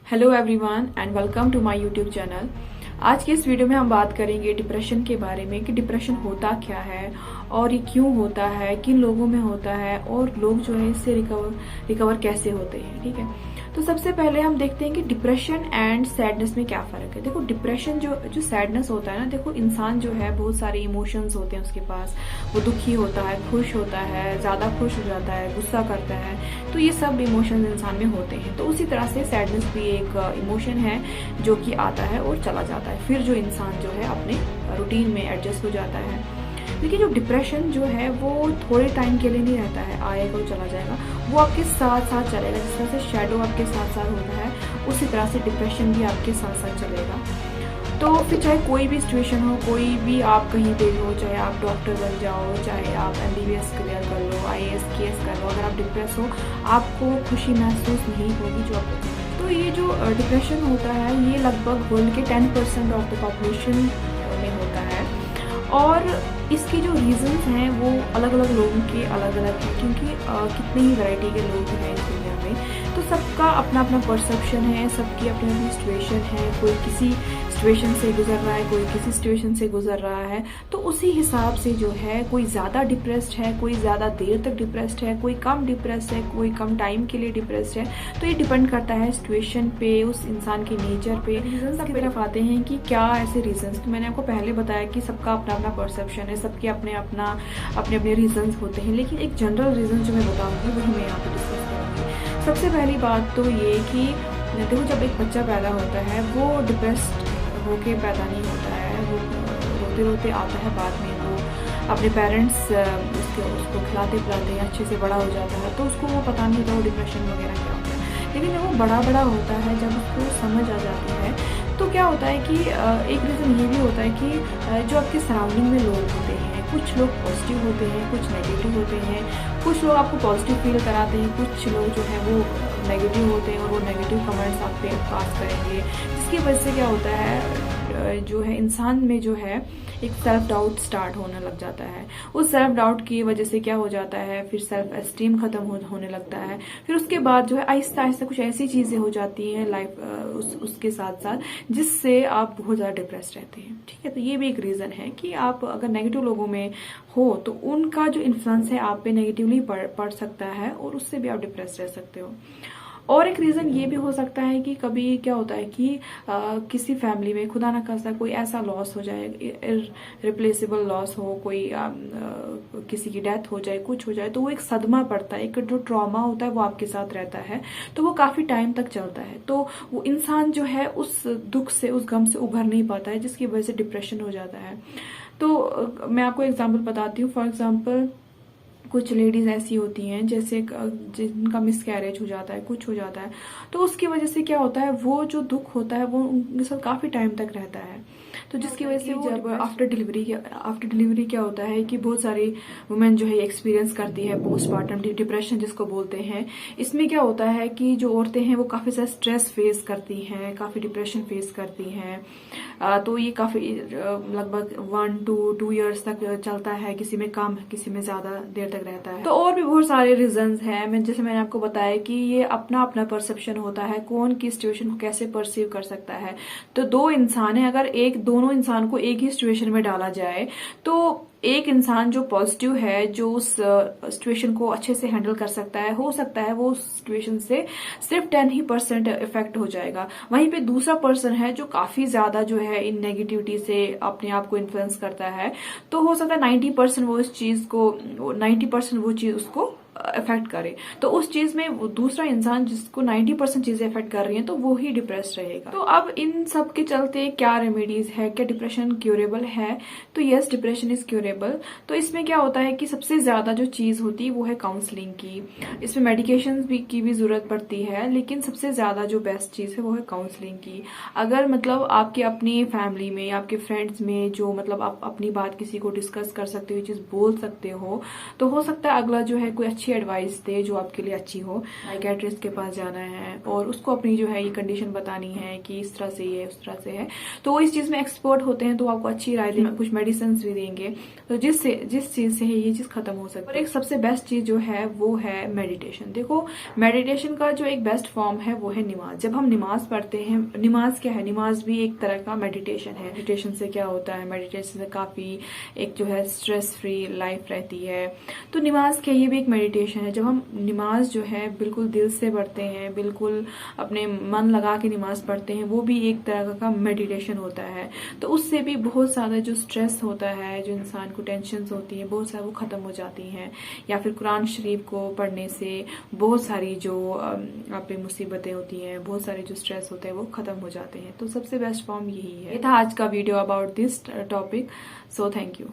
Hello everyone and welcome to my YouTube channel. आज के इस वीडियो में हम बात करेंगे डिप्रेशन के बारे में कि डिप्रेशन होता क्या है और ये क्यों होता है, किन लोगों में होता है और लोग जो है इससे रिकवर कैसे होते हैं। ठीक है, तो सबसे पहले हम देखते हैं कि डिप्रेशन एंड सैडनेस में क्या फर्क है। देखो, डिप्रेशन जो सैडनेस होता है ना, देखो इंसान जो है बहुत सारे इमोशंस होते हैं उसके पास। वो दुखी होता है, खुश होता है, ज्यादा खुश हो जाता है, गुस्सा करता है, तो ये सब इमोशंस इंसान में होते हैं। तो उसी तरह से सैडनेस भी एक इमोशन है जो कि आता है और चला जाता है, फिर जो इंसान जो है अपने रूटीन में एडजस्ट हो जाता है। लेकिन जो डिप्रेशन जो है वो थोड़े टाइम के लिए नहीं रहता है, आएगा और चला जाएगा, वो आपके साथ साथ चलेगा। जिस तरह से शेडो आपके साथ साथ होता है उसी तरह से डिप्रेशन भी आपके साथ साथ चलेगा। तो फिर चाहे कोई भी सिचुएशन हो, कोई भी आप कहीं पे हो, चाहे आप डॉक्टर बन जाओ, चाहे आप MBBS क्लियर कर लो, IAS KS कर लो, अगर आप डिप्रेस हो आपको खुशी महसूस नहीं होगी जो आपको। तो ये जो डिप्रेशन होता है ये लगभग वर्ल्ड के 10% ऑफ द पॉपुलेशन में होता है और इसके जो रीजंस हैं वो अलग अलग लोगों के अलग अलग हैं, क्योंकि कितनी ही वैरायटी के लोग हैं इस दुनिया में। तो सबका अपना अपना परसेप्शन है, सबकी अपनी अपनी सिचुएशन है। कोई किसी सिचुएशन से गुजर रहा है, कोई किसी सिचुएशन से गुजर रहा है, तो उसी हिसाब से जो है कोई ज़्यादा डिप्रेस्ड है, कोई ज़्यादा देर तक डिप्रेस्ड है, कोई कम डिप्रेस्ड है, कोई कम टाइम के लिए डिप्रेस्ड है। तो ये डिपेंड करता है सिचुएशन पे, उस इंसान के नेचर पे। रीजंस की तरफ आते हैं कि क्या ऐसे रीजंस, तो मैंने आपको पहले बताया कि सबका अपना अपना परसेप्शन है, सबके अपने अपने रीजंस होते हैं। लेकिन एक जनरल रीजन जो मैं बताऊंगी वही मैं यहाँ पे डिस्कस करूंगी। सबसे पहली बात तो ये कि देखो, जब एक बच्चा पैदा होता है वो डिप्रेस्ड होके पैदा नहीं होता है, वो रोते रोते आता है। बाद में वो अपने पेरेंट्स उसको खिलाते पिलाते अच्छे से बड़ा हो जाता है, तो उसको वो पता नहीं होता वो डिप्रेशन वगैरह क्या होता है। लेकिन जब वो बड़ा होता है, जब उसको समझ आ जाती है, तो क्या होता है कि एक रीज़न ये भी होता है कि जो आपके सराउंडिंग में लोग होते हैं, कुछ लोग पॉजिटिव होते हैं, कुछ नेगेटिव होते हैं। कुछ लोग आपको पॉजिटिव फील कराते हैं, कुछ लोग जो है वो नेगेटिव होते हैं और वो नेगेटिव कमेंट्स आप पे पास करेंगे, जिसकी वजह से क्या होता है जो है इंसान में जो है एक सेल्फ डाउट स्टार्ट होने लग जाता है। उस सेल्फ डाउट की वजह से क्या हो जाता है, फिर सेल्फ एस्टीम खत्म होने लगता है। फिर उसके बाद जो है आहिस्ता आहिस्ता कुछ ऐसी चीजें हो जाती हैं लाइफ उसके साथ साथ जिससे आप बहुत ज्यादा डिप्रेस रहते हैं। ठीक है, तो ये भी एक रीजन है कि आप अगर नेगेटिव लोगों में हो तो उनका जो इन्फ्लुएंस है आप पे नेगेटिवली पड़ सकता है और उससे भी आप डिप्रेस रह सकते हो। और एक रीजन ये भी हो सकता है कि कभी क्या होता है कि किसी फैमिली में खुदा ना खास्ता कोई ऐसा लॉस हो जाए, रिप्लेसेबल लॉस हो, कोई किसी की डेथ हो जाए, कुछ हो जाए, तो वो एक सदमा पड़ता है, एक जो ट्रॉमा होता है वो आपके साथ रहता है, तो वो काफी टाइम तक चलता है। तो वो इंसान जो है उस दुख से, उस गम से उभर नहीं पाता है, जिसकी वजह से डिप्रेशन हो जाता है। तो मैं आपको एग्जाम्पल बताती हूँ। फॉर एग्जाम्पल कुछ लेडीज ऐसी होती हैं जैसे जिनका मिसकैरेज हो जाता है, कुछ हो जाता है, तो उसकी वजह से क्या होता है वो जो दुख होता है वो उनके साथ काफी टाइम तक रहता है। तो जिसकी वजह से जब आफ्टर डिलीवरी क्या होता है कि बहुत सारी वुमेन जो है एक्सपीरियंस करती है पोस्टमार्टम डिप्रेशन जिसको बोलते हैं। इसमें क्या होता है कि जो औरतें हैं वो काफी सारा स्ट्रेस फेस करती हैं, काफी डिप्रेशन फेस करती हैं। तो ये काफी लगभग 1 to 2 years तक चलता है, किसी में कम, किसी में ज्यादा देर तक रहता है। तो और भी बहुत सारे रीजंस हैं, जैसे मैंने आपको बताया कि ये अपना अपना परसेप्शन होता है, कौन की सिचुएशन को कैसे परसीव कर सकता है। तो दो इंसान है, अगर दोनों इंसान को एक ही सिचुएशन में डाला जाए तो एक इंसान जो पॉजिटिव है, जो उस सिचुएशन को अच्छे से हैंडल कर सकता है, हो सकता है वो उस सिचुएशन से सिर्फ 10% इफेक्ट हो जाएगा। वहीं पे दूसरा पर्सन है जो काफी ज्यादा जो है इन नेगेटिविटी से अपने आप को इन्फ्लुएंस करता है, तो हो सकता है 90% वो इस चीज को 90% वो चीज उसको इफेक्ट करे। तो उस चीज में वो दूसरा इंसान जिसको 90% चीजें इफेक्ट कर रही हैं तो वो ही डिप्रेस्ड रहेगा। तो अब इन सब के चलते क्या रेमेडीज है, क्या डिप्रेशन क्यूरेबल है? तो यस, डिप्रेशन इज क्यूरेबल। तो इसमें क्या होता है कि सबसे ज्यादा जो चीज होती है वो है काउंसलिंग की। इसमें मेडिकेशन की भी जरूरत पड़ती है, लेकिन सबसे ज्यादा जो बेस्ट चीज है वो है काउंसलिंग की। अगर मतलब आपके अपनी फैमिली में, आपके फ्रेंड्स में जो मतलब आप अपनी बात किसी को डिस्कस कर सकते हो, चीज बोल सकते हो, तो हो सकता है अगला जो है कोई अच्छी अच्छी एडवाइस दे जो आपके लिए अच्छी हो। साइकियाट्रिस्ट के पास जाना है और उसको अपनी जो है ये कंडीशन बतानी है कि इस तरह से ये उस तरह से है, तो वो इस चीज में एक्सपर्ट होते हैं, तो आपको अच्छी राय देंगे, कुछ मेडिसिन भी देंगे, तो जिस चीज से है ये चीज खत्म हो सकती है। और एक सबसे बेस्ट चीज जो है वो है मेडिटेशन। देखो, मेडिटेशन का जो एक बेस्ट फॉर्म है वो है नमाज। जब हम नमाज पढ़ते हैं, नमाज क्या है, नमाज भी एक तरह का मेडिटेशन है। मेडिटेशन से क्या होता है, मेडिटेशन से काफी एक जो है स्ट्रेस फ्री लाइफ रहती है। तो नमाज क्या, ये भी एक मेडिटेशन है। जब हम नमाज जो है बिल्कुल दिल से पढ़ते हैं, बिल्कुल अपने मन लगा के नमाज पढ़ते हैं, वो भी एक तरह का मेडिटेशन होता है। तो उससे भी बहुत सारा जो स्ट्रेस होता है, जो इंसान को टेंशन होती है, बहुत सारा वो खत्म हो जाती हैं। या फिर कुरान शरीफ को पढ़ने से बहुत सारी जो आप पे मुसीबतें होती हैं, बहुत सारे जो स्ट्रेस होते हैं वो खत्म हो जाते हैं। तो सबसे बेस्ट फॉर्म यही है। ये था आज का video about this topic. So thank you.